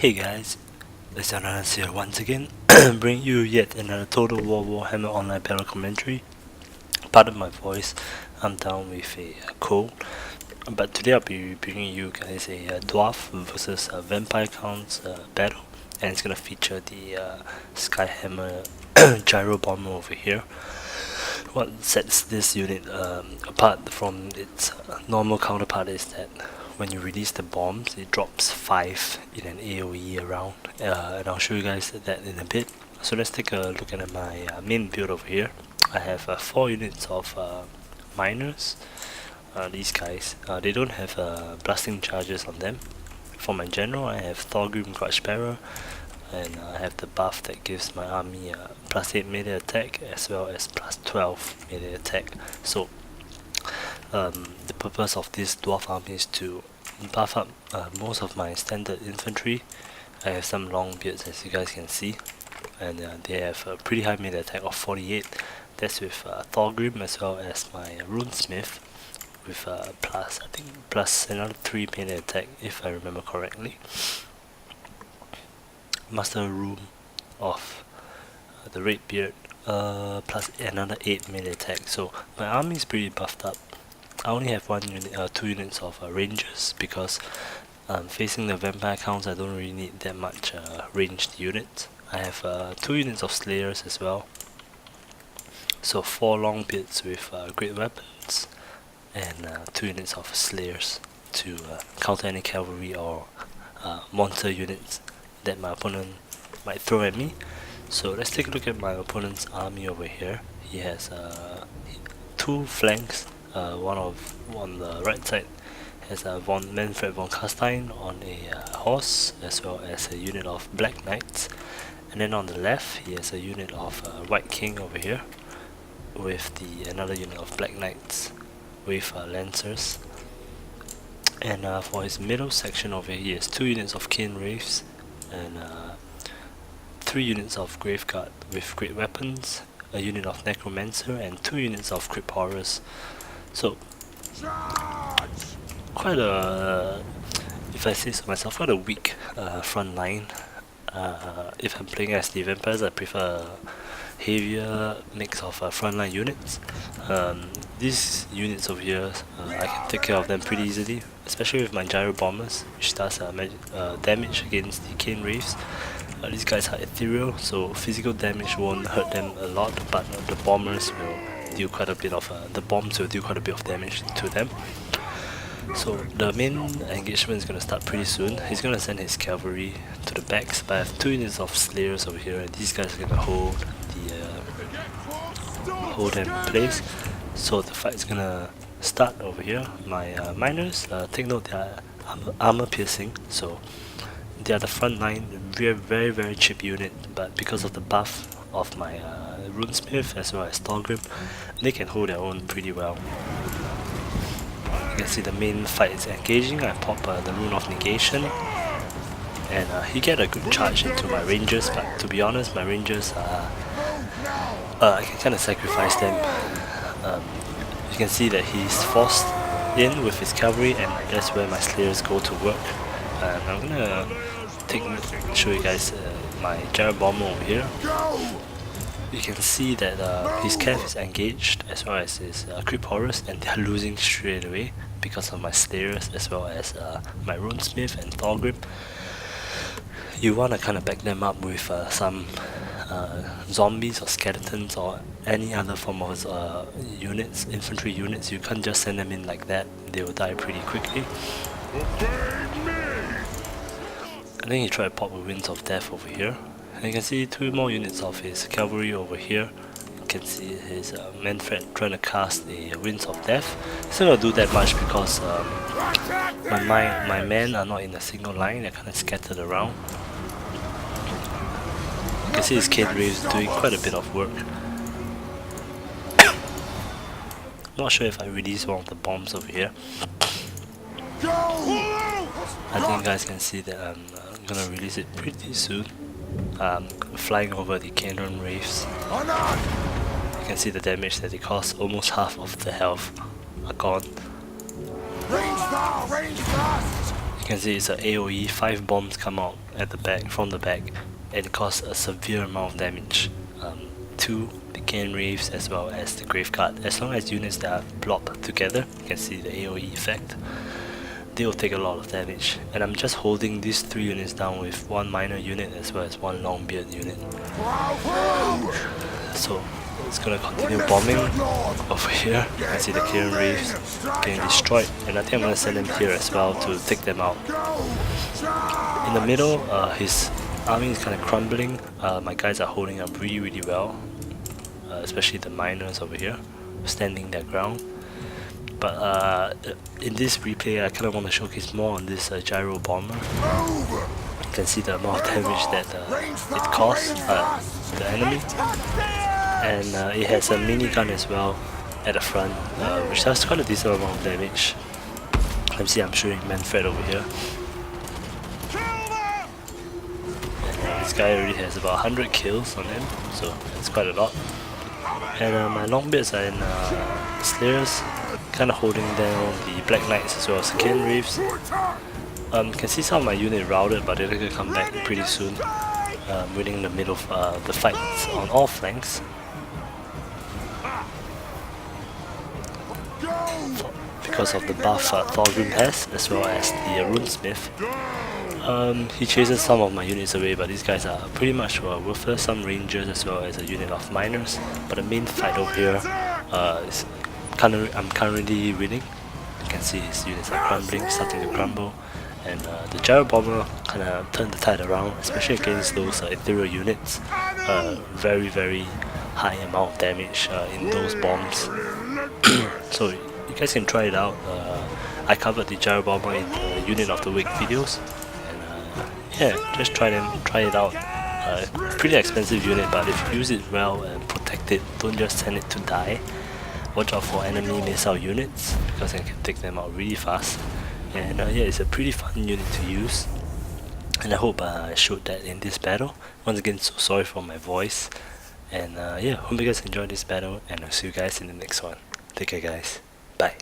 Hey guys, it's Ananas here once again, bring you yet another Total War Warhammer Online Battle commentary. Pardon my voice, I'm down with a cold, but today I'll be bringing you guys a Dwarf versus Vampire Counts battle, and it's gonna feature the Skyhammer Gyro Bomber over here. What sets this unit apart from its normal counterpart is that when you release the bombs, it drops 5 in an AoE around, and I'll show you guys that in a bit. So let's take a look at my main build over here. I have 4 units of miners. These guys, they don't have blasting charges on them. For my general, I have Thorgrim Grudgebearer, and I have the buff that gives my army plus 8 melee attack as well as plus 12 melee attack. So the purpose of this dwarf army is to buff up most of my standard infantry. I have some long beards, as you guys can see, and they have a pretty high melee attack of 48. That's with Thorgrim as well as my runesmith with plus another 3 melee attack if I remember correctly. Master Room of the Red Beard plus another 8 melee attack. So my army is pretty buffed up. I only have 2 units of rangers because facing the vampire counts I don't really need that much ranged units. I have 2 units of slayers as well. So 4 long beards with great weapons and 2 units of slayers to counter any cavalry or monster units that my opponent might throw at me. So let's take a look at my opponent's army over here. He has 2 flanks. One on the right side has Manfred von Carstein on a horse, as well as a unit of Black Knights, and then on the left he has a unit of White King over here with another unit of Black Knights with Lancers. And for his middle section over here, he has 2 units of Cane Wraiths and 3 units of Graveguard with great weapons, a unit of Necromancer, and 2 units of Crypt Horrors. So, quite a, if I say so myself, quite a weak front line. If I'm playing as the vampires, I prefer a heavier mix of frontline units. These units over here, I can take care of them pretty easily, especially with my Gyro Bombers, which does damage against the Cane Wraiths. These guys are ethereal, so physical damage won't hurt them a lot, but the bombers will do quite a bit of the bombs will do quite a bit of damage to them. So the main engagement is going to start pretty soon. He's going to send his cavalry to the backs, but I have 2 units of slayers over here, and these guys are going to hold them in place. So the fight is going to start over here. My miners, take note they are armor piercing, so they are the front line, very cheap unit, but because of the buff of my runesmith as well as Thorgrim, they can hold their own pretty well. You can see the main fight is engaging. I pop the Rune of Negation, and he get a good charge into my rangers, but to be honest, my rangers I can kind of sacrifice them. You can see that he's forced in with his cavalry, and that's where my slayers go to work. And I'm gonna show you guys my Gyro Bomber over here. You can see that his cav is engaged as well as his Crypt Horrors, and they're losing straight away because of my slayers as well as my runesmith and Thorgrim. You want to kind of back them up with some zombies or skeletons or any other form of units, infantry units. You can't just send them in like that, they will die pretty quickly. I think he tried to pop a Winds of Death over here. And you can see 2 more units of his cavalry over here. You can see his Manfred trying to cast the Winds of Death. It's not going to do that much because my men are not in a single line, they're kind of scattered around. You can see his Cane Wraiths doing quite a bit of work. Not sure if I release one of the bombs over here. I think you guys can see that I'm gonna release it pretty soon. Flying over the Cane Wraiths. You can see the damage that they cause. Almost half of the health are gone. You can see it's an AoE, 5 bombs come out at the back, from the back, and it caused a severe amount of damage to the Chain Wraiths as well as the Graveguard. As long as units that are blocked together, you can see the AoE effect, they will take a lot of damage. And I'm just holding these 3 units down with 1 minor unit as well as 1 Longbeard unit. So it's gonna continue bombing over here. You can see the Chain Wraiths getting destroyed, and I think I'm gonna send them here as well to take them out. In the middle, his army is kind of crumbling. My guys are holding up really well, especially the miners over here, standing their ground. But in this replay, I kind of want to showcase more on this Gyro Bomber. You can see the amount of damage that it caused the enemy. And it has a minigun as well at the front, which does quite a decent amount of damage. Let me see, I'm shooting Manfred over here. And, this guy already has about 100 kills on him, so it's quite a lot. And my Longbeards are in Slayers, kind of holding down the Black Knights as well as the Chain Wraiths. You can see some of my unit routed, but they're going to come back pretty soon. Winning in the middle of the fights on all flanks. Because of the buff Thorgrim has, as well as the Runesmith. He chases some of my units away, but these guys are pretty much worthless. Some rangers as well as a unit of miners. But the main fight over here is I'm currently winning. You can see his units are crumbling, starting to crumble. And the Gyro Bomber kind of turned the tide around, especially against those ethereal units. Very high amount of damage in those bombs. So you guys can try it out. I covered the Gyro Bomber in the Unit of the Week videos, and yeah, just try it out. Pretty expensive unit, but if you use it well and protect it, don't just send it to die. Watch out for enemy missile units, because I can take them out really fast. And yeah, it's a pretty fun unit to use, and I hope I showed that in this battle. Once again, so sorry for my voice, and yeah, hope you guys enjoyed this battle, and I'll see you guys in the next one. Take care guys, bye.